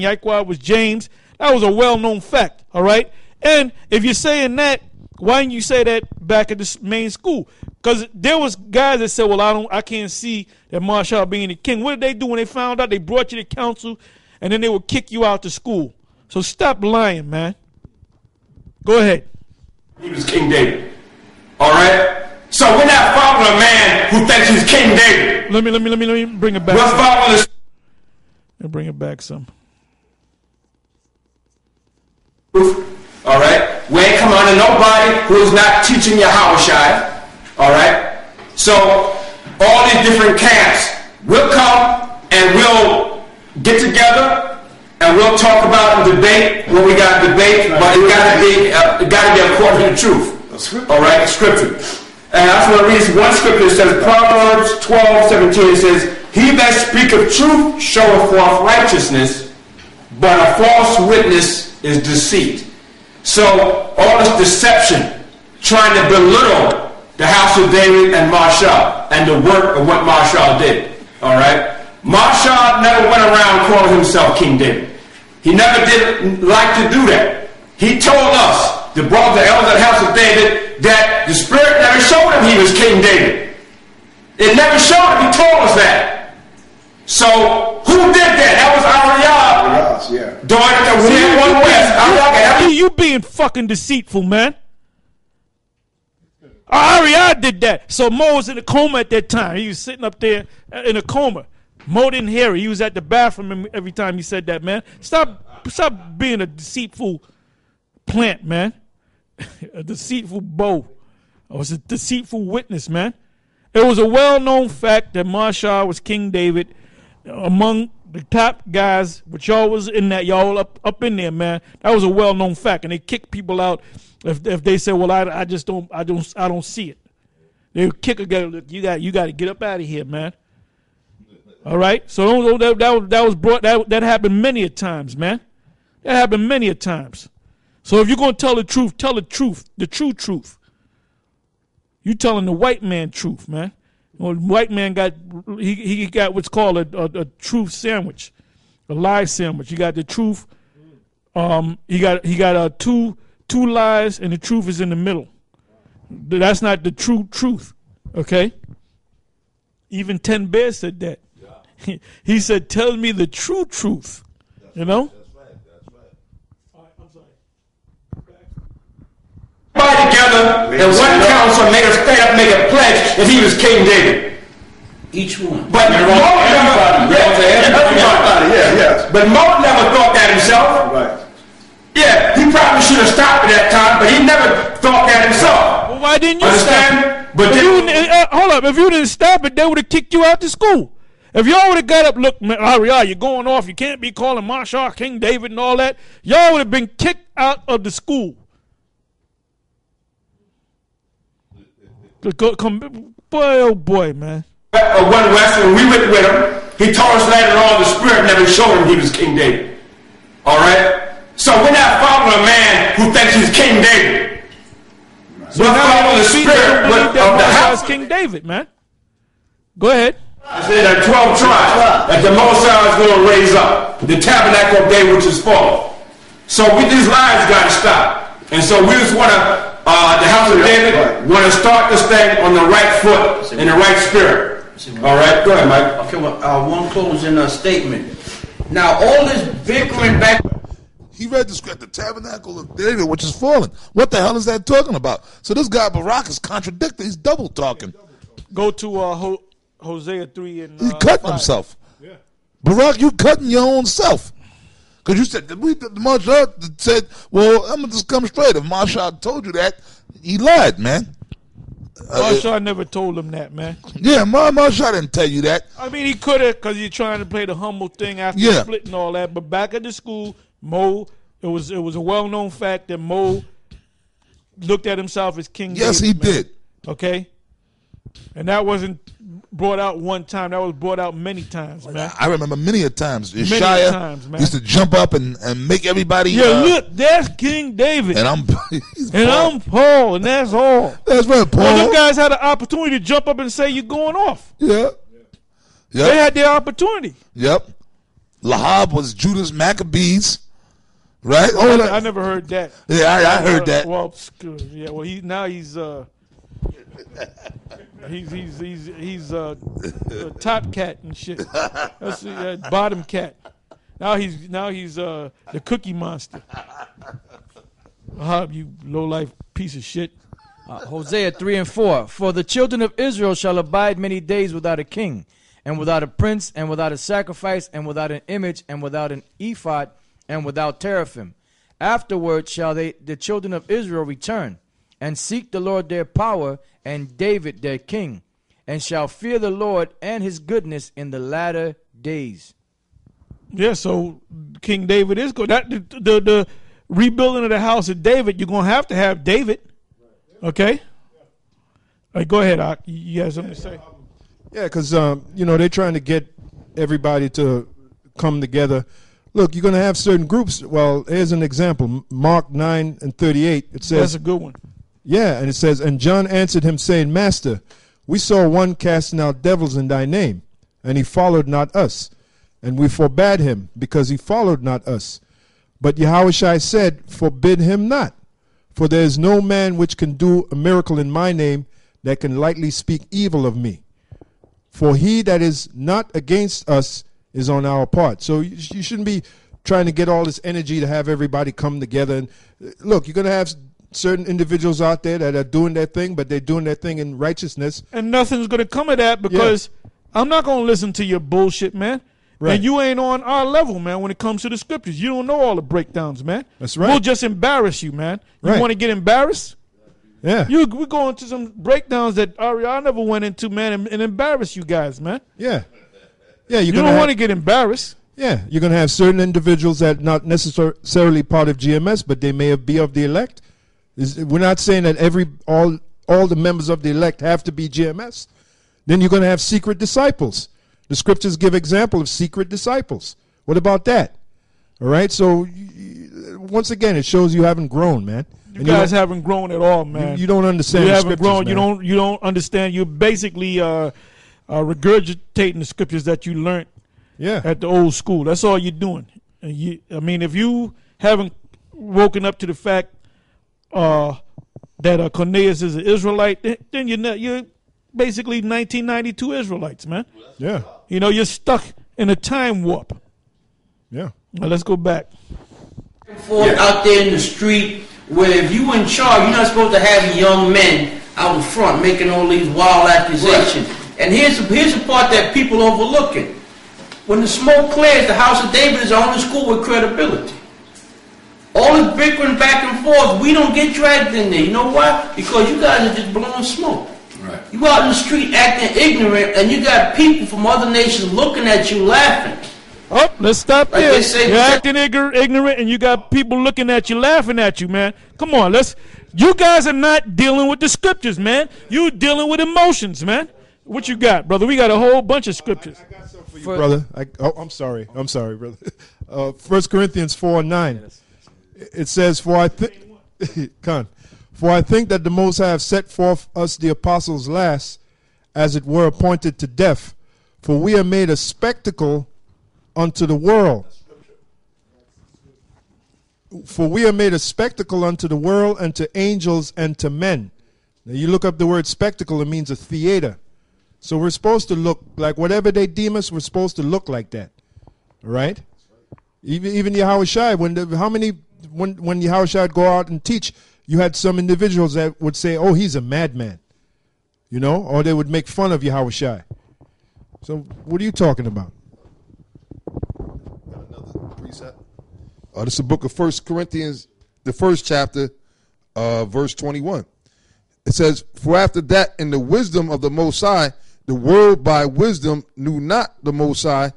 Yaquad was James. That was a well-known fact, all right? And if you're saying that, why didn't you say that back at the main school? Because there was guys that said, well, I can't see that Masha being the king. What did they do when they found out? They brought you to council, and then they would kick you out to school. So stop lying, man. Go ahead. He was King David. All right? So we're not following a man who thinks he's King David. Let me bring it back. We're following this. Let me bring it back some. All right? We ain't come under nobody who's not teaching Yahushua. All right? So all these different camps will come and we'll get together and we'll talk about and debate what we got to debate, but it got to be according to the truth. All right? Scripture. And that's what I read one scripture. It says, Proverbs 12:17. It says, he that speaketh truth showeth forth righteousness, but a false witness is deceit. So all this deception, trying to belittle the house of David and Masha and the work of what Masha did. All right? Masha never went around calling himself King David. He never did like to do that. He told us, the brothers, the elders of the house of David, that the Spirit never showed him he was King David. It never showed him. He told us that. So who did that? That was Ariad. Yeah. During the West. You being fucking deceitful, man. Ariad did that. So Mo was in a coma at that time. He was sitting up there in a coma. Mo didn't hear it. He was at the bathroom every time he said that, man. Stop being a deceitful plant, man. A deceitful bow. It was a deceitful witness, man. It was a well-known fact that Masha was King David among the top guys, but y'all was in that, y'all up in there, man. That was a well-known fact, and they kick people out if they say, well, I don't see it. They would kick a guy. Look, you got to get up out of here, man. All right, so that was brought. That happened many a times, man. That happened many a times. So if you're gonna tell the truth, the true truth. You telling the white man truth, man. Well, the white man got he got what's called a truth sandwich, a lie sandwich. You got the truth. He got two lies, and the truth is in the middle. That's not the true truth, okay? Even 10 Bears said that. Yeah. He said, "Tell me the true truth." You know. That's right. All right, I'm sorry. Everybody together in one council made a pledge that he was King David. Each one. But Mo never thought that himself. Right. Yeah, he probably should have stopped at that time, but he never thought that himself. Well, why didn't you understand? Stop it? But hold up. If you didn't stop it, they would have kicked you out to school. If y'all would have got up, look, man, Ariel, you're going off. You can't be calling Masha King David and all that. Y'all would have been kicked out of the school. Boy, oh boy, man. One West, when we went with him, he told us later on the Spirit never showed him he was King David. All right? So we're not following a man who thinks he's King David. So we're following the Spirit of the house. King David, man. Go ahead. I said that 12 tribes that the Mosai is going to raise up. The tabernacle of David, which is fallen. So these lies got to stop. And so we just want to, the house of David, want to start this thing on the right foot, in the right spirit. All right, go ahead, Mike. Okay, well, one closing statement. Now, all this bickering back. He read the script, the tabernacle of David, which is fallen. What the hell is that talking about? So this guy Barak is contradicting. He's double talking. Go to Hosea 3 and he's cutting 5. himself. Yeah. Barak, you cutting your own self. Because you said, Masha said, well, I'm going to just come straight. If Masha told you that, he lied, man. Masha never told him that, man. Yeah, Masha didn't tell you that. I mean, he could have, because you're trying to play the humble thing after the split and all that. But back at the school, Mo, it was a well-known fact that Mo looked at himself as King David. Yes, he did. Okay? And that wasn't brought out one time. That was brought out many times, man. I remember many a times. Shia used to jump up and make everybody. Yeah, look, that's King David. And I'm Paul, and that's all. That's right, Paul. Well, them guys had an opportunity to jump up and say you're going off. Yeah. They had their opportunity. Yep. Lahab was Judas Maccabees, right? I never heard that. Yeah, I heard that. Well, yeah. Well, he's a top cat and shit. That's bottom cat. Now he's the Cookie Monster. You low life piece of shit. Hosea 3 and 4. For the children of Israel shall abide many days without a king, and without a prince, and without a sacrifice, and without an image, and without an ephod, and without teraphim. Afterward shall the children of Israel return, and seek the Lord their power, and David their king, and shall fear the Lord and his goodness in the latter days. Yeah, so King David is good. That the rebuilding of the house of David, you're gonna have to have David. Okay. All right, go ahead, Ak. You have something to say? Yeah, because they're trying to get everybody to come together. Look, you're going to have certain groups. Well, here's an example. Mark 9 and 38. It says, that's a good one. Yeah, and it says, and John answered him, saying, Master, we saw one casting out devils in thy name, and he followed not us. And we forbade him, because he followed not us. But Yahushua said, forbid him not. For there is no man which can do a miracle in my name that can lightly speak evil of me. For he that is not against us is on our part. So you shouldn't be trying to get all this energy to have everybody come together. And look, you're going to have certain individuals out there that are doing their thing, but they're doing their thing in righteousness. And nothing's going to come of that because I'm not going to listen to your bullshit, man. Right. And you ain't on our level, man, when it comes to the scriptures. You don't know all the breakdowns, man. That's right. We'll just embarrass you, man. You Right. want to get embarrassed? Yeah. We're going to some breakdowns that I never went into, man, and embarrass you guys, man. Yeah. Yeah, You don't want to get embarrassed. Yeah, you're going to have certain individuals that not necessarily part of GMS, but they may be of the elect. We're not saying that all the members of the elect have to be GMS. Then you're going to have secret disciples. The scriptures give example of secret disciples. What about that? All right, so once again, it shows you haven't grown, man. You guys haven't grown at all, man. You don't understand. You the haven't grown. man. You don't understand. You're basically regurgitating the scriptures that you learned at the old school. That's all you're doing. If you haven't woken up to the fact that Cornelius is an Israelite, then you're basically 1992 Israelites, man. Yeah. You're stuck in a time warp. Yeah. Now let's go back. Out there in the street, where if you in charge, you're not supposed to have young men out in front making all these wild accusations. Right. And here's the part that people overlooking. When the smoke clears, the house of David is the only school with credibility. All this bickering back and forth, we don't get dragged in there. You know why? Because you guys are just blowing smoke. Right. You out in the street acting ignorant, and you got people from other nations looking at you laughing. Oh, let's stop Like there. they say, You're acting ignorant, and you got people looking at you, laughing at you, man. Come on, you guys are not dealing with the scriptures, man. You dealing with emotions, man. What you got, brother? We got a whole bunch of scriptures. I got something for you, brother. I'm sorry, brother. 1 Corinthians 4:9. It says, For I think that the Most High have set forth us the apostles last, as it were appointed to death. For we are made a spectacle unto the world. For we are made a spectacle unto the world, and to angels, and to men. Now you look up the word spectacle, it means a theater. So we're supposed to look like whatever they deem us, we're supposed to look like that. All right? Even Yahushua, when Yahushua would go out and teach, you had some individuals that would say, oh, he's a madman. Or they would make fun of Yahushua. So what are you talking about? Another precept. This is the book of 1 Corinthians, the first chapter, verse 21. It says, For after that, in the wisdom of the Most High, the world by wisdom knew not the Most High.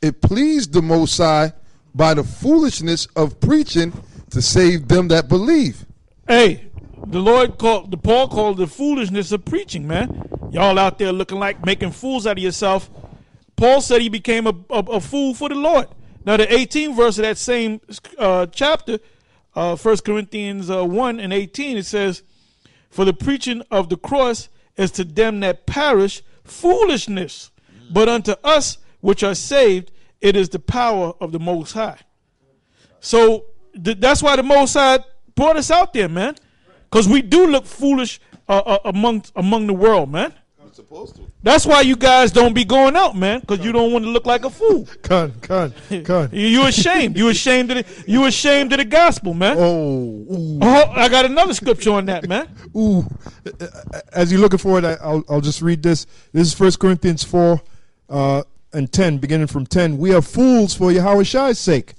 It pleased the Most High by the foolishness of preaching to save them that believe. Hey, Paul called the foolishness of preaching, man. Y'all out there looking like making fools out of yourself. Paul said he became a fool for the Lord. Now, the 18th verse of that same chapter, 1 Corinthians 1 and 18, it says, For the preaching of the cross is to them that perish foolishness, but unto us which are saved, It is the power of the Most High. So that's why the Most High brought us out there, man. Because we do look foolish among the world, man. You're supposed to. That's why you guys don't be going out, man. Because you don't want to look like a fool. Con. You ashamed. You ashamed of the gospel, man. Oh, I got another scripture on that, man. ooh. As you're looking for it, I'll just read this. This is 1 Corinthians 4 and 10, beginning from 10. We are fools for Yahushai's sake,